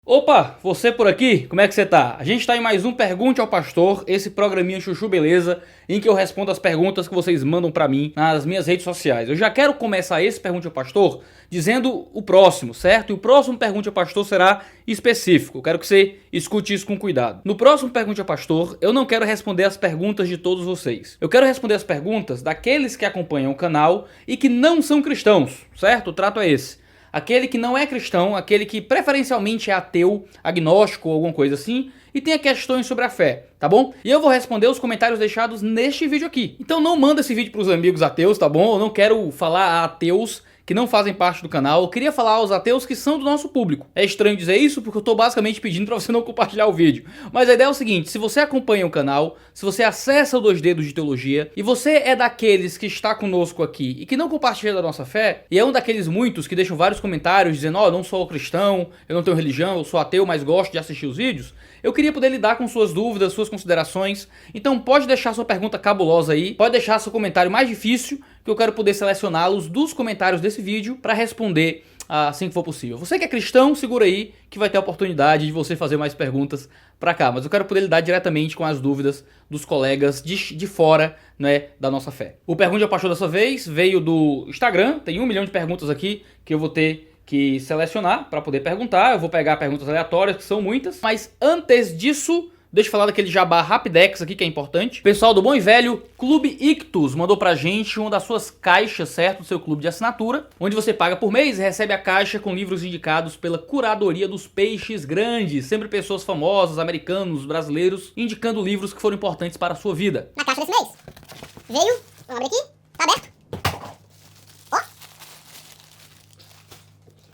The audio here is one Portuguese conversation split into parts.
Opa, você por aqui? Como é que você tá? A gente tá em mais um Pergunte ao Pastor, esse programinha chuchu beleza, em que eu respondo as perguntas que vocês mandam pra mim nas minhas redes sociais. Eu já quero começar esse Pergunte ao Pastor dizendo o próximo, certo? E o próximo Pergunte ao Pastor será específico. Eu quero que você escute isso com cuidado. No próximo Pergunte ao Pastor, eu não quero responder as perguntas de todos vocês. Eu quero responder as perguntas daqueles que acompanham o canal e que não são cristãos, certo? O trato é esse. Aquele que não é cristão, aquele que preferencialmente é ateu, agnóstico ou alguma coisa assim, e tenha questões sobre a fé, tá bom? E eu vou responder os comentários deixados neste vídeo aqui. Então não manda esse vídeo pros amigos ateus, tá bom? Eu não quero falar a ateus que não fazem parte do canal, eu queria falar aos ateus que são do nosso público. É estranho dizer isso porque eu tô basicamente pedindo pra você não compartilhar o vídeo. Mas a ideia é o seguinte, se você acompanha o canal, se você acessa o Dois Dedos de Teologia, e você é daqueles que está conosco aqui e que não compartilha da nossa fé, e é um daqueles muitos que deixam vários comentários dizendo, ó, eu não sou cristão, eu não tenho religião, eu sou ateu, mas gosto de assistir os vídeos, eu queria poder lidar com suas dúvidas, suas considerações. Então pode deixar sua pergunta cabulosa aí, pode deixar seu comentário mais difícil, que eu quero poder selecioná-los dos comentários desse vídeo para responder assim que for possível. Você que é cristão, segura aí que vai ter a oportunidade de você fazer mais perguntas pra cá, mas eu quero poder lidar diretamente com as dúvidas dos colegas de fora, né, da nossa fé. O Pergunte ao Pastor dessa vez veio do Instagram, tem 1 milhão de perguntas aqui que eu vou ter que selecionar para poder perguntar. Eu vou pegar perguntas aleatórias, que são muitas, mas antes disso, deixa eu falar daquele jabá Rapidex aqui que é importante. O pessoal do bom e velho Clube Ictus mandou pra gente uma das suas caixas, certo? Do seu clube de assinatura, onde você paga por mês e recebe a caixa com livros indicados pela curadoria dos peixes grandes. Sempre pessoas famosas, americanos, brasileiros, indicando livros que foram importantes para a sua vida. Na caixa desse mês veio, vamos abrir aqui, tá aberto.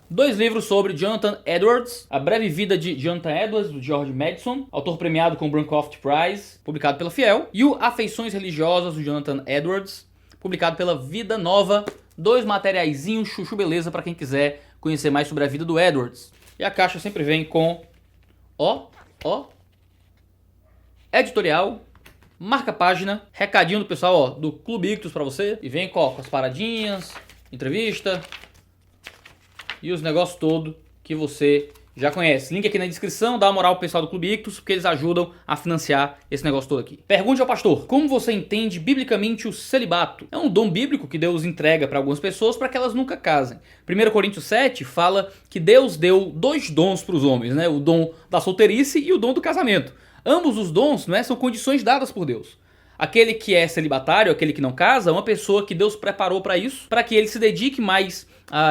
2 livros sobre Jonathan Edwards, A Breve Vida de Jonathan Edwards, do George Madison, autor premiado com o Bancroft Prize, publicado pela Fiel, e o Afeições Religiosas, do Jonathan Edwards, publicado pela Vida Nova. 2 materiaizinhos chuchu beleza para quem quiser conhecer mais sobre a vida do Edwards. E a caixa sempre vem com, editorial, marca-página, recadinho do pessoal, ó, do Clube Ictus pra você, e vem com as paradinhas, entrevista e os negócios todo que você já conhece. Link aqui na descrição, dá uma moral pro pessoal do Clube Ictus, porque eles ajudam a financiar esse negócio todo aqui. Pergunte ao pastor, como você entende biblicamente o celibato? É um dom bíblico que Deus entrega para algumas pessoas para que elas nunca casem. 1 Coríntios 7 fala que Deus deu 2 dons para os homens, né? O dom da solteirice e o dom do casamento. Ambos os dons, né, são condições dadas por Deus. Aquele que é celibatário, aquele que não casa, é uma pessoa que Deus preparou para isso, para que ele se dedique mais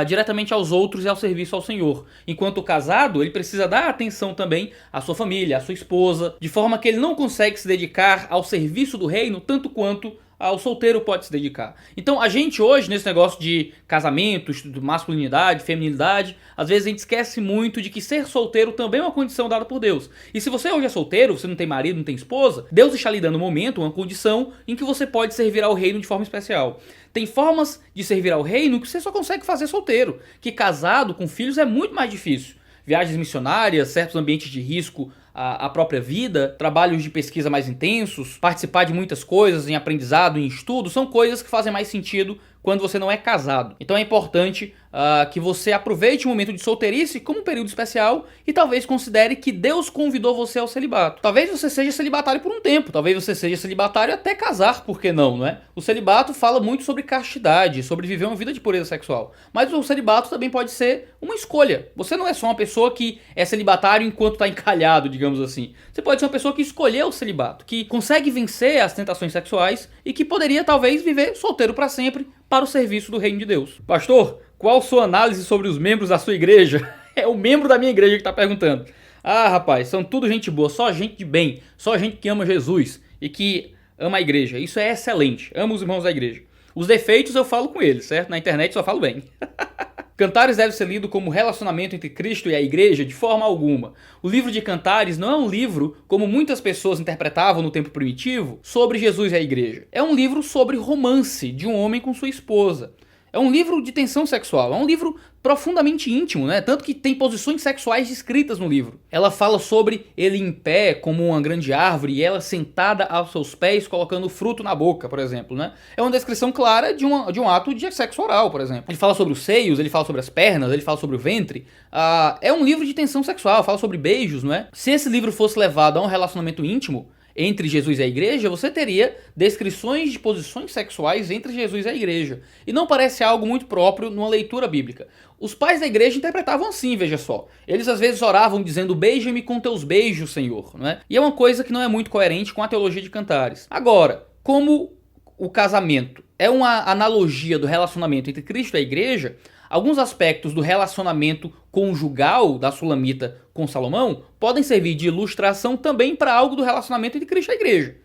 diretamente aos outros e ao serviço ao Senhor. Enquanto o casado, ele precisa dar atenção também à sua família, à sua esposa, de forma que ele não consegue se dedicar ao serviço do reino tanto quanto o solteiro pode se dedicar. Então a gente hoje, nesse negócio de casamento, de masculinidade, feminilidade, às vezes a gente esquece muito de que ser solteiro também é uma condição dada por Deus. E se você hoje é solteiro, você não tem marido, não tem esposa, Deus está lhe dando um momento, uma condição em que você pode servir ao reino de forma especial. Tem formas de servir ao reino que você só consegue fazer solteiro, que casado com filhos é muito mais difícil. Viagens missionárias, certos ambientes de risco à própria vida, trabalhos de pesquisa mais intensos, participar de muitas coisas em aprendizado, em estudo, são coisas que fazem mais sentido quando você não é casado. Então é importante que você aproveite o momento de solteirice como um período especial e talvez considere que Deus convidou você ao celibato. Talvez você seja celibatário por um tempo, talvez você seja celibatário até casar, por que não, não é? O celibato fala muito sobre castidade, sobre viver uma vida de pureza sexual. Mas o celibato também pode ser uma escolha. Você não é só uma pessoa que é celibatário enquanto está encalhado, digamos assim. Você pode ser uma pessoa que escolheu o celibato, que consegue vencer as tentações sexuais e que poderia talvez viver solteiro para sempre para o serviço do reino de Deus. Pastor, qual sua análise sobre os membros da sua igreja? É o membro da minha igreja que está perguntando. Ah, rapaz, são tudo gente boa, só gente de bem, só gente que ama Jesus e que ama a igreja. Isso é excelente, amo os irmãos da igreja. Os defeitos eu falo com eles, certo? Na internet só falo bem. Cantares deve ser lido como relacionamento entre Cristo e a igreja de forma alguma. O livro de Cantares não é um livro, como muitas pessoas interpretavam no tempo primitivo, sobre Jesus e a igreja. É um livro sobre romance de um homem com sua esposa. É um livro de tensão sexual, é um livro profundamente íntimo, né? Tanto que tem posições sexuais descritas no livro. Ela fala sobre ele em pé como uma grande árvore e ela sentada aos seus pés colocando fruto na boca, por exemplo, né? É uma descrição clara de um ato de sexo oral, por exemplo. Ele fala sobre os seios, ele fala sobre as pernas, ele fala sobre o ventre. É um livro de tensão sexual, fala sobre beijos, não é? Se esse livro fosse levado a um relacionamento íntimo entre Jesus e a igreja, você teria descrições de posições sexuais entre Jesus e a igreja. E não parece algo muito próprio numa leitura bíblica. Os pais da igreja interpretavam assim, veja só. Eles às vezes oravam dizendo: beija-me com teus beijos, Senhor. Não é? E é uma coisa que não é muito coerente com a teologia de Cantares. Agora, como o casamento é uma analogia do relacionamento entre Cristo e a igreja, alguns aspectos do relacionamento conjugal da Sulamita com Salomão podem servir de ilustração também para algo do relacionamento entre Cristo e a igreja.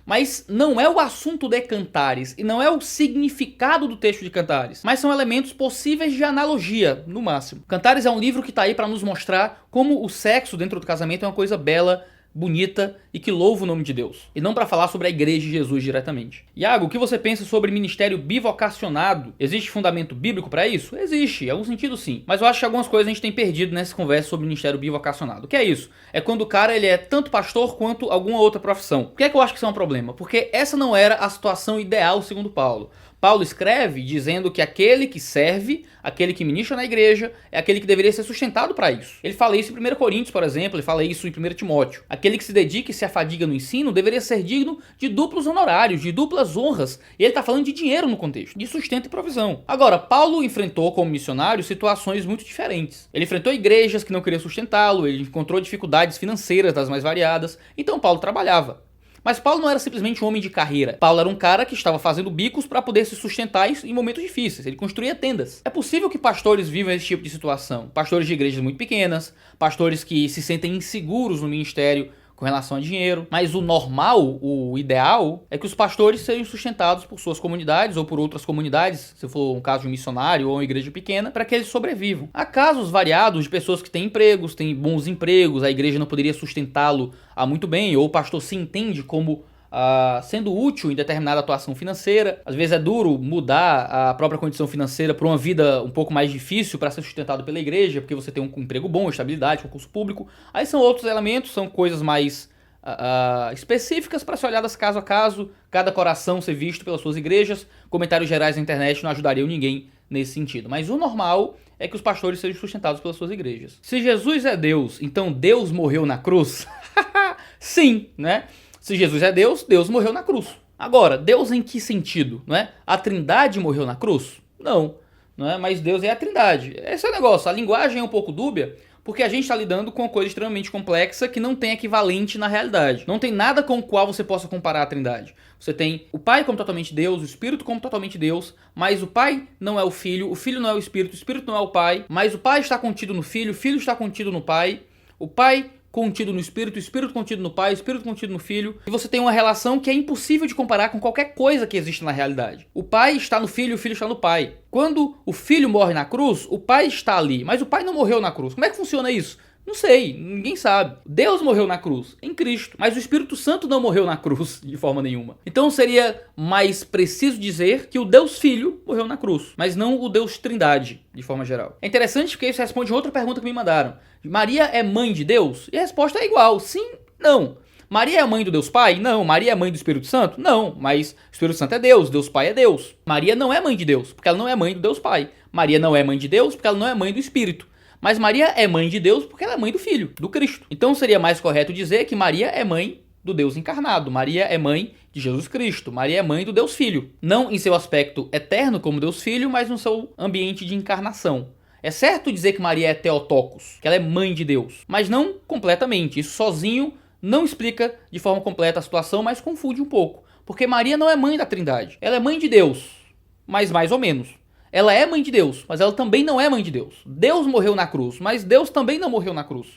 Mas não é o assunto de Cantares e não é o significado do texto de Cantares, mas são elementos possíveis de analogia, no máximo. Cantares é um livro que está aí para nos mostrar como o sexo dentro do casamento é uma coisa bela, bonita e que louva o nome de Deus. E não para falar sobre a igreja de Jesus diretamente. Iago, o que você pensa sobre ministério bivocacionado? Existe fundamento bíblico para isso? Existe, em algum sentido sim. Mas eu acho que algumas coisas a gente tem perdido nessa conversa sobre ministério bivocacionado. O que é isso? É quando o cara ele é tanto pastor quanto alguma outra profissão. Por que é que eu acho que isso é um problema? Porque essa não era a situação ideal segundo Paulo. Paulo escreve dizendo que aquele que serve, aquele que ministra na igreja, é aquele que deveria ser sustentado para isso. Ele fala isso em 1 Coríntios, por exemplo, ele fala isso em 1 Timóteo. Aquele que se dedica e se afadiga no ensino deveria ser digno de duplos honorários, de duplas honras. E ele está falando de dinheiro no contexto, de sustento e provisão. Agora, Paulo enfrentou como missionário situações muito diferentes. Ele enfrentou igrejas que não queriam sustentá-lo, ele encontrou dificuldades financeiras das mais variadas, então Paulo trabalhava. Mas Paulo não era simplesmente um homem de carreira. Paulo era um cara que estava fazendo bicos para poder se sustentar em momentos difíceis. Ele construía tendas. É possível que pastores vivam esse tipo de situação. Pastores de igrejas muito pequenas, pastores que se sentem inseguros no ministério com relação a dinheiro. Mas o normal, o ideal, é que os pastores sejam sustentados por suas comunidades ou por outras comunidades, se for um caso de um missionário ou uma igreja pequena, para que eles sobrevivam. Há casos variados de pessoas que têm empregos, têm bons empregos, a igreja não poderia sustentá-lo muito bem, ou o pastor se entende como sendo útil em determinada atuação financeira. Às vezes é duro mudar a própria condição financeira para uma vida um pouco mais difícil para ser sustentado pela igreja, porque você tem um emprego bom, estabilidade, concurso público. Aí são outros elementos, são coisas mais específicas para ser olhadas caso a caso, cada coração ser visto pelas suas igrejas. Comentários gerais na internet não ajudariam ninguém nesse sentido. Mas o normal é que os pastores sejam sustentados pelas suas igrejas. Se Jesus é Deus, então Deus morreu na cruz? Sim, né? Se Jesus é Deus, Deus morreu na cruz. Agora, Deus em que sentido? Não é? A Trindade morreu na cruz? Não é? Mas Deus é a Trindade. Esse é o negócio. A linguagem é um pouco dúbia, porque a gente está lidando com uma coisa extremamente complexa que não tem equivalente na realidade. Não tem nada com o qual você possa comparar a Trindade. Você tem o Pai como totalmente Deus, o Espírito como totalmente Deus, mas o Pai não é o Filho não é o Espírito não é o Pai, mas o Pai está contido no Filho, o Filho está contido no Pai, o Pai contido no Espírito, o Espírito contido no Pai, o Espírito contido no Filho. E você tem uma relação que é impossível de comparar com qualquer coisa que existe na realidade. O Pai está no Filho, o Filho está no Pai. Quando o Filho morre na cruz, o Pai está ali, mas o Pai não morreu na cruz. Como é que funciona isso? Não sei, ninguém sabe. Deus morreu na cruz, em Cristo, mas o Espírito Santo não morreu na cruz de forma nenhuma. Então seria mais preciso dizer que o Deus Filho morreu na cruz, mas não o Deus Trindade, de forma geral. É interessante porque isso responde outra pergunta que me mandaram. Maria é mãe de Deus? E a resposta é igual, sim, não. Maria é a mãe do Deus Pai? Não. Maria é mãe do Espírito Santo? Não. Mas o Espírito Santo é Deus, Deus Pai é Deus. Maria não é mãe de Deus, porque ela não é mãe do Deus Pai. Maria não é mãe de Deus, porque ela não é mãe do Espírito. Mas Maria é mãe de Deus porque ela é mãe do Filho, do Cristo. Então seria mais correto dizer que Maria é mãe do Deus encarnado. Maria é mãe de Jesus Cristo. Maria é mãe do Deus Filho. Não em seu aspecto eterno como Deus Filho, mas no seu ambiente de encarnação. É certo dizer que Maria é Theotokos, que ela é mãe de Deus, mas não completamente. Isso sozinho não explica de forma completa a situação, mas confunde um pouco. Porque Maria não é mãe da Trindade. Ela é mãe de Deus, mas mais ou menos. Ela é mãe de Deus, mas ela também não é mãe de Deus. Deus morreu na cruz, mas Deus também não morreu na cruz.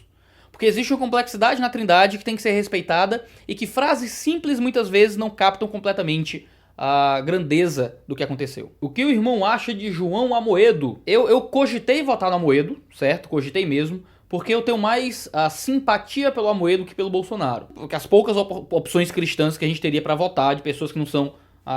Porque existe uma complexidade na Trindade que tem que ser respeitada e que frases simples muitas vezes não captam completamente a grandeza do que aconteceu. O que o irmão acha de João Amoedo? Eu cogitei votar no Amoedo, certo? Cogitei mesmo. Porque eu tenho mais simpatia pelo Amoedo que pelo Bolsonaro. Porque as poucas opções cristãs que a gente teria para votar, de pessoas que não são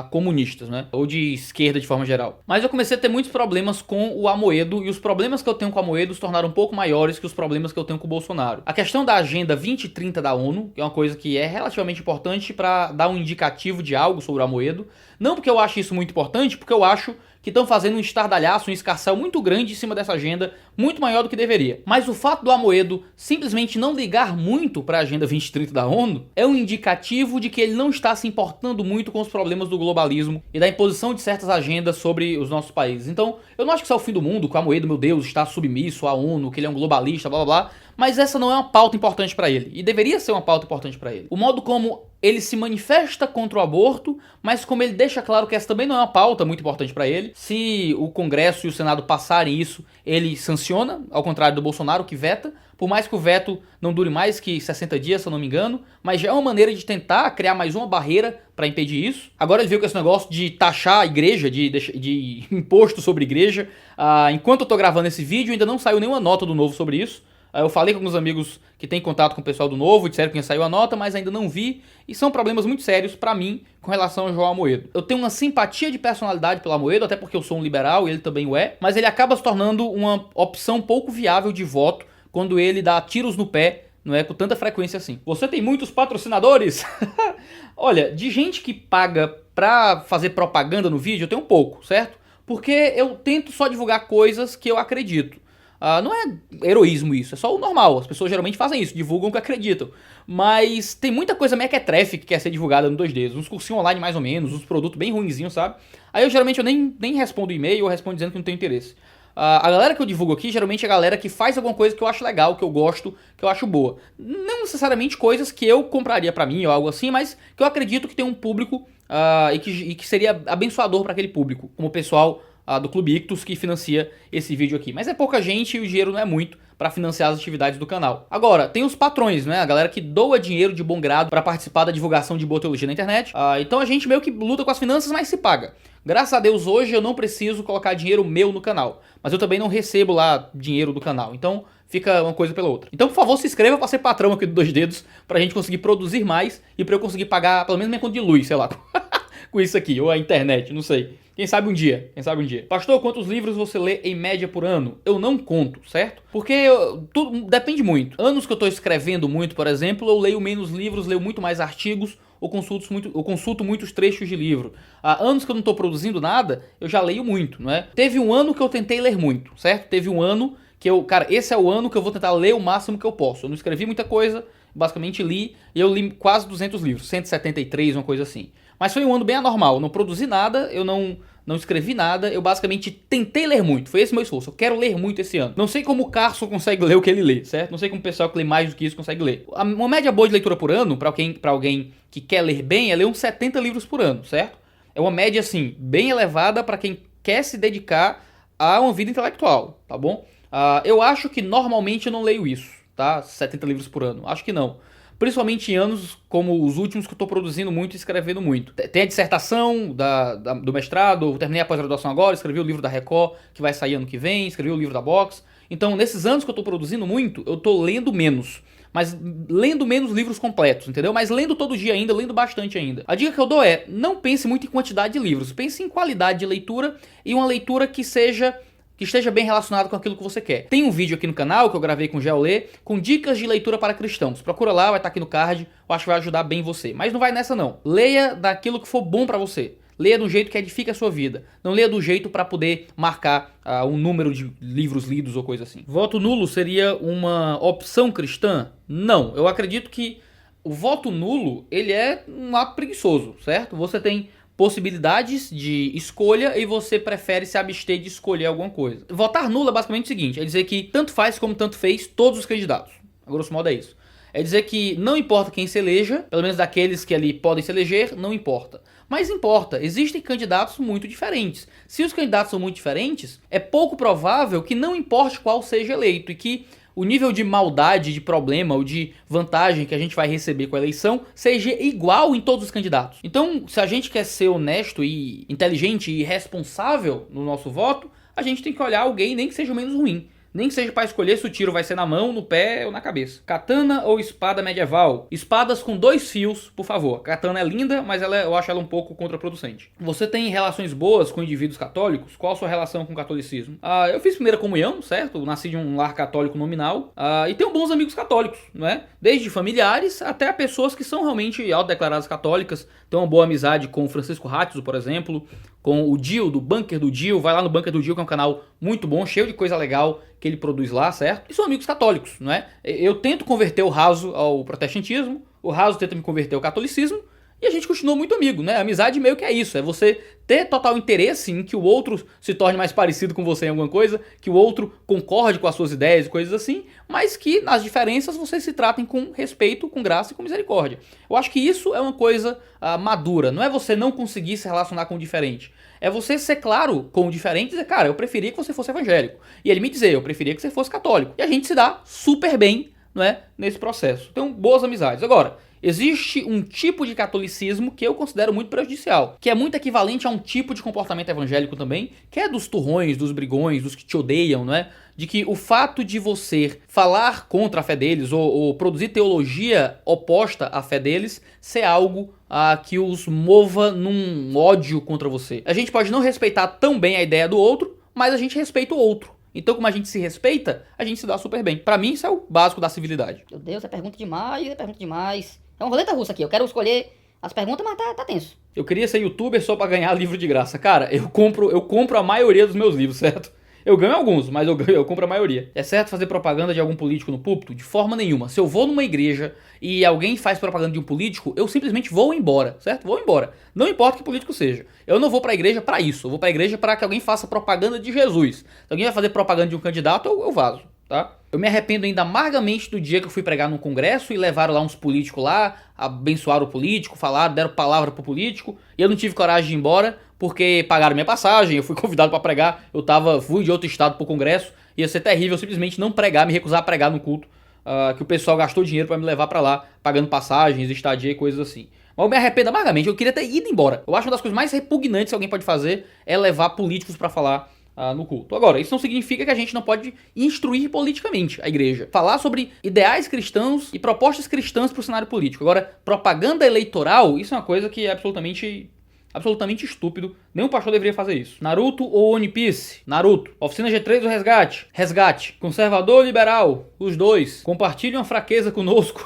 comunistas, né? Ou de esquerda de forma geral. Mas eu comecei a ter muitos problemas com o Amoedo, e os problemas que eu tenho com o Amoedo se tornaram um pouco maiores que os problemas que eu tenho com o Bolsonaro. A questão da Agenda 2030 da ONU, que é uma coisa que é relativamente importante para dar um indicativo de algo sobre o Amoedo. Não porque eu acho isso muito importante, porque eu acho que estão fazendo um estardalhaço, um escarcéu muito grande em cima dessa agenda, muito maior do que deveria. Mas o fato do Amoedo simplesmente não ligar muito para a Agenda 2030 da ONU é um indicativo de que ele não está se importando muito com os problemas do globalismo e da imposição de certas agendas sobre os nossos países. Então, eu não acho que isso é o fim do mundo, que o Amoedo, meu Deus, está submisso à ONU, que ele é um globalista, blá blá blá, mas essa não é uma pauta importante para ele, e deveria ser uma pauta importante para ele. O modo como ele se manifesta contra o aborto, mas como ele deixa claro que essa também não é uma pauta muito importante para ele. Se o Congresso e o Senado passarem isso, ele sanciona, ao contrário do Bolsonaro, que veta, por mais que o veto não dure mais que 60 dias, se eu não me engano, mas já é uma maneira de tentar criar mais uma barreira para impedir isso. Agora ele veio com esse negócio de taxar a igreja, de imposto sobre igreja. Enquanto eu tô gravando esse vídeo, ainda não saiu nenhuma nota do Novo sobre isso. Eu falei com alguns amigos que têm contato com o pessoal do Novo, disseram que saiu a nota, mas ainda não vi. E são problemas muito sérios pra mim com relação ao João Amoedo. Eu tenho uma simpatia de personalidade pelo Amoedo, até porque eu sou um liberal e ele também o é. Mas ele acaba se tornando uma opção pouco viável de voto quando ele dá tiros no pé, não é com tanta frequência assim. Você tem muitos patrocinadores? Olha, de gente que paga pra fazer propaganda no vídeo, eu tenho um pouco, certo? Porque eu tento só divulgar coisas que eu acredito. Não é heroísmo isso, é só o normal. As pessoas geralmente fazem isso, divulgam o que acreditam. Mas tem muita coisa mequetrefe que quer ser divulgada no 2Ds. Uns cursinhos online mais ou menos, uns produtos bem ruinzinhos, sabe? Aí eu geralmente nem respondo e-mail, eu respondo dizendo que não tenho interesse. A galera que eu divulgo aqui, geralmente é a galera que faz alguma coisa que eu acho legal, que eu gosto, que eu acho boa. Não necessariamente coisas que eu compraria pra mim ou algo assim, mas que eu acredito que tem um público e que seria abençoador pra aquele público. Como o pessoal do Clube Ictus que financia esse vídeo aqui. Mas é pouca gente e o dinheiro não é muito para financiar as atividades do canal. Agora, tem os patrões, né? A galera que doa dinheiro de bom grado para participar da divulgação de boa teologia na internet. Então a gente meio que luta com as finanças, mas se paga. Graças a Deus hoje eu não preciso colocar dinheiro meu no canal. Mas eu também não recebo lá dinheiro do canal. Então fica uma coisa pela outra. Então por favor se inscreva para ser patrão aqui do Dois Dedos, pra gente conseguir produzir mais e pra eu conseguir pagar pelo menos minha conta de luz, sei lá. Com isso aqui, ou a internet, não sei. Quem sabe um dia, Pastor, quantos livros você lê em média por ano? Eu não conto, certo? Porque tudo depende muito. Anos que eu tô escrevendo muito, por exemplo, eu leio menos livros, leio muito mais artigos, ou consulto muitos trechos de livro. Há anos que eu não tô produzindo nada, eu já leio muito, não é? Teve um ano que eu tentei ler muito, certo? Teve um ano que esse é o ano que eu vou tentar ler o máximo que eu posso. Eu não escrevi muita coisa, basicamente li, e eu li quase 200 livros, 173, uma coisa assim. Mas foi um ano bem anormal, eu não produzi nada, eu não escrevi nada, eu basicamente tentei ler muito, foi esse meu esforço, eu quero ler muito esse ano. Não sei como o Carson consegue ler o que ele lê, certo? Não sei como o pessoal que lê mais do que isso consegue ler. Uma média boa de leitura por ano, pra alguém que quer ler bem, é ler uns 70 livros por ano, certo? É uma média, assim, bem elevada pra quem quer se dedicar a uma vida intelectual, tá bom? Eu acho que normalmente eu não leio isso, tá? 70 livros por ano, acho que não. Principalmente em anos como os últimos que eu tô produzindo muito e escrevendo muito. Tem a dissertação do mestrado, eu terminei a pós-graduação agora, escrevi o livro da Record, que vai sair ano que vem, escrevi o livro da Box. Então, nesses anos que eu tô produzindo muito, eu tô lendo menos. Mas lendo menos livros completos, entendeu? Mas lendo todo dia ainda, lendo bastante ainda. A dica que eu dou é, não pense muito em quantidade de livros, pense em qualidade de leitura e uma leitura que esteja bem relacionado com aquilo que você quer. Tem um vídeo aqui no canal que eu gravei com o Geolê, com dicas de leitura para cristãos. Procura lá, vai estar aqui no card, eu acho que vai ajudar bem você. Mas não vai nessa não. Leia daquilo que for bom para você. Leia do jeito que edifica a sua vida. Não leia do jeito para poder marcar um número de livros lidos ou coisa assim. Voto nulo seria uma opção cristã? Não. Eu acredito que o voto nulo, ele é um ato preguiçoso, certo? Você tem possibilidades de escolha e você prefere se abster de escolher alguma coisa. Votar nulo é basicamente o seguinte, é dizer que tanto faz como tanto fez todos os candidatos. A grosso modo é isso. É dizer que não importa quem se eleja, pelo menos daqueles que ali podem se eleger, não importa. Mas importa, existem candidatos muito diferentes. Se os candidatos são muito diferentes, é pouco provável que não importe qual seja eleito e que o nível de maldade, de problema ou de vantagem que a gente vai receber com a eleição seja igual em todos os candidatos. Então, se a gente quer ser honesto e inteligente e responsável no nosso voto, a gente tem que olhar alguém nem que seja o menos ruim. Nem que seja para escolher se o tiro vai ser na mão, no pé ou na cabeça. Katana ou espada medieval? Espadas com 2 fios, por favor. Katana é linda, mas eu acho ela um pouco contraproducente. Você tem relações boas com indivíduos católicos? Qual a sua relação com o catolicismo? Eu fiz primeira comunhão, certo? Eu nasci de um lar católico nominal. E tenho bons amigos católicos, não é? Desde familiares até pessoas que são realmente autodeclaradas católicas. Tenho uma boa amizade com o Francisco Ratzo, por exemplo, com o Dio, do Bunker do Dio. Vai lá no Bunker do Dio, que é um canal muito bom, cheio de coisa legal que ele produz lá, certo? E são amigos católicos, não é? Eu tento converter o Raso ao protestantismo, o Raso tenta me converter ao catolicismo, e a gente continua muito amigo, né? A amizade meio que é isso, é você ter total interesse em que o outro se torne mais parecido com você em alguma coisa, que o outro concorde com as suas ideias e coisas assim, mas que nas diferenças vocês se tratem com respeito, com graça e com misericórdia. Eu acho que isso é uma coisa madura, não é você não conseguir se relacionar com o diferente. É você ser claro com o diferente e dizer, cara, eu preferia que você fosse evangélico. E ele me dizer, eu preferia que você fosse católico. E a gente se dá super bem, não é, nesse processo. Então, boas amizades. Agora, existe um tipo de catolicismo que eu considero muito prejudicial, que é muito equivalente a um tipo de comportamento evangélico também, que é dos turrões, dos brigões, dos que te odeiam, não é? De que o fato de você falar contra a fé deles ou produzir teologia oposta à fé deles ser algo que os mova num ódio contra você. A gente pode não respeitar tão bem a ideia do outro, mas a gente respeita o outro. Então, como a gente se respeita, a gente se dá super bem. Pra mim, isso é o básico da civilidade. Meu Deus, é pergunta demais. É uma roleta russa aqui, eu quero escolher as perguntas, mas tá tenso. Eu queria ser youtuber só pra ganhar livro de graça. Cara, eu compro a maioria dos meus livros, certo? Eu ganho alguns, mas eu compro a maioria. É certo fazer propaganda de algum político no púlpito? De forma nenhuma. Se eu vou numa igreja e alguém faz propaganda de um político, eu simplesmente vou embora, certo? Vou embora. Não importa que político seja. Eu não vou pra igreja pra isso. Eu vou pra igreja pra que alguém faça propaganda de Jesus. Se alguém vai fazer propaganda de um candidato, eu vazo, tá? Eu me arrependo ainda amargamente do dia que eu fui pregar num congresso e levaram lá uns políticos lá, abençoaram o político, falaram, deram palavra pro político, e eu não tive coragem de ir embora, porque pagaram minha passagem, eu fui convidado pra pregar, fui de outro estado pro congresso, ia ser terrível simplesmente não pregar, me recusar a pregar no culto, que o pessoal gastou dinheiro pra me levar pra lá, pagando passagens, estadia e coisas assim. Mas eu me arrependo amargamente, eu queria ter ido embora. Eu acho que uma das coisas mais repugnantes que alguém pode fazer é levar políticos pra falar no culto. Agora, isso não significa que a gente não pode instruir politicamente a igreja. Falar sobre ideais cristãos e propostas cristãs para o cenário político. Agora, propaganda eleitoral, isso é uma coisa que é absolutamente estúpido. Nenhum pastor deveria fazer isso. Naruto ou One Piece? Naruto. Oficina G3 ou Resgate? Resgate. Conservador ou liberal? Os dois. Compartilhe uma fraqueza conosco.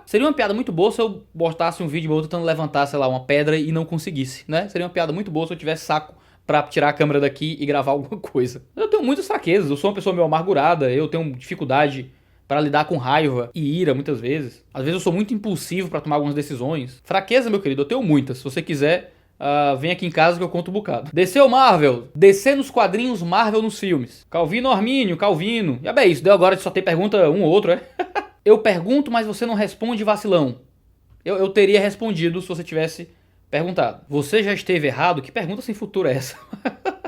Seria uma piada muito boa se eu botasse um vídeo meu tentando levantar, sei lá, uma pedra e não conseguisse, né? Seria uma piada muito boa se eu tivesse saco pra tirar a câmera daqui e gravar alguma coisa. Eu tenho muitas fraquezas, eu sou uma pessoa meio amargurada, eu tenho dificuldade pra lidar com raiva e ira muitas vezes. Às vezes eu sou muito impulsivo pra tomar algumas decisões. Fraqueza, meu querido, eu tenho muitas. Se você quiser, vem aqui em casa que eu conto um bocado. DC ou Marvel? DC nos quadrinhos, Marvel nos filmes. Calvino ou Armínio? Calvino. E isso, deu agora de só ter pergunta um ou outro, é? Eu pergunto, mas você não responde, vacilão. Eu teria respondido se você tivesse perguntado. Você já esteve errado? Que pergunta sem futuro é essa?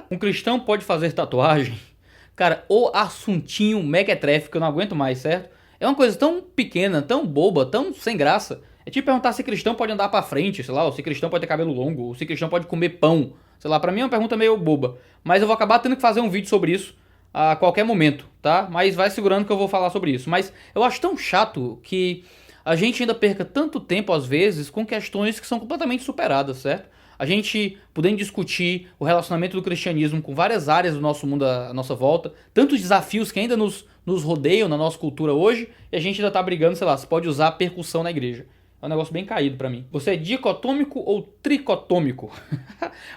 Um cristão pode fazer tatuagem? Cara, o assuntinho mequetrefe que eu não aguento mais, certo? É uma coisa tão pequena, tão boba, tão sem graça. É tipo perguntar se cristão pode andar pra frente, sei lá, ou se cristão pode ter cabelo longo, ou se cristão pode comer pão. Sei lá, pra mim é uma pergunta meio boba. Mas eu vou acabar tendo que fazer um vídeo sobre isso a qualquer momento, tá? Mas vai segurando que eu vou falar sobre isso. Mas eu acho tão chato que a gente ainda perca tanto tempo, às vezes, com questões que são completamente superadas, certo? A gente podendo discutir o relacionamento do cristianismo com várias áreas do nosso mundo à nossa volta, tantos desafios que ainda nos rodeiam na nossa cultura hoje, e a gente ainda tá brigando, sei lá, se pode usar percussão na igreja. É um negócio bem caído pra mim. Você é dicotômico ou tricotômico?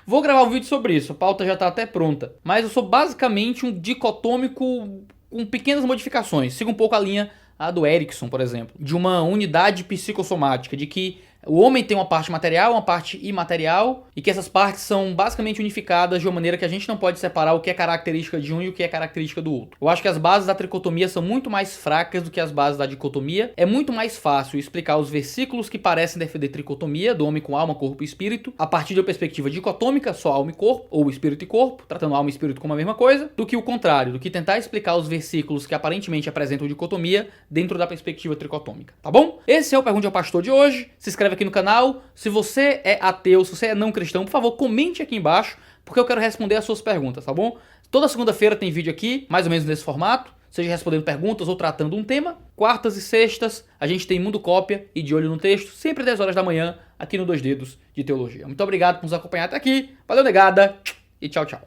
Vou gravar um vídeo sobre isso, a pauta já tá até pronta. Mas eu sou basicamente um dicotômico com pequenas modificações. Sigo um pouco a linha do Erickson, por exemplo, de uma unidade psicossomática, de que o homem tem uma parte material, uma parte imaterial, e que essas partes são basicamente unificadas de uma maneira que a gente não pode separar o que é característica de um e o que é característica do outro. Eu acho que as bases da tricotomia são muito mais fracas do que as bases da dicotomia. É muito mais fácil explicar os versículos que parecem defender tricotomia, do homem com alma, corpo e espírito, a partir de uma perspectiva dicotômica, só alma e corpo, ou espírito e corpo, tratando alma e espírito como a mesma coisa, do que o contrário, do que tentar explicar os versículos que aparentemente apresentam dicotomia dentro da perspectiva tricotômica, tá bom? Esse é o Pergunte ao Pastor de hoje. Se inscreve aqui no canal. Se você é ateu, se você é não cristão, por favor, comente aqui embaixo, porque eu quero responder as suas perguntas, tá bom? Toda segunda-feira tem vídeo aqui, mais ou menos nesse formato, seja respondendo perguntas ou tratando um tema. Quartas e sextas a gente tem Mundo Cópia e De Olho no Texto, sempre 10 horas da manhã, aqui no Dois Dedos de Teologia. Muito obrigado por nos acompanhar até aqui. Valeu, negada, e tchau, tchau.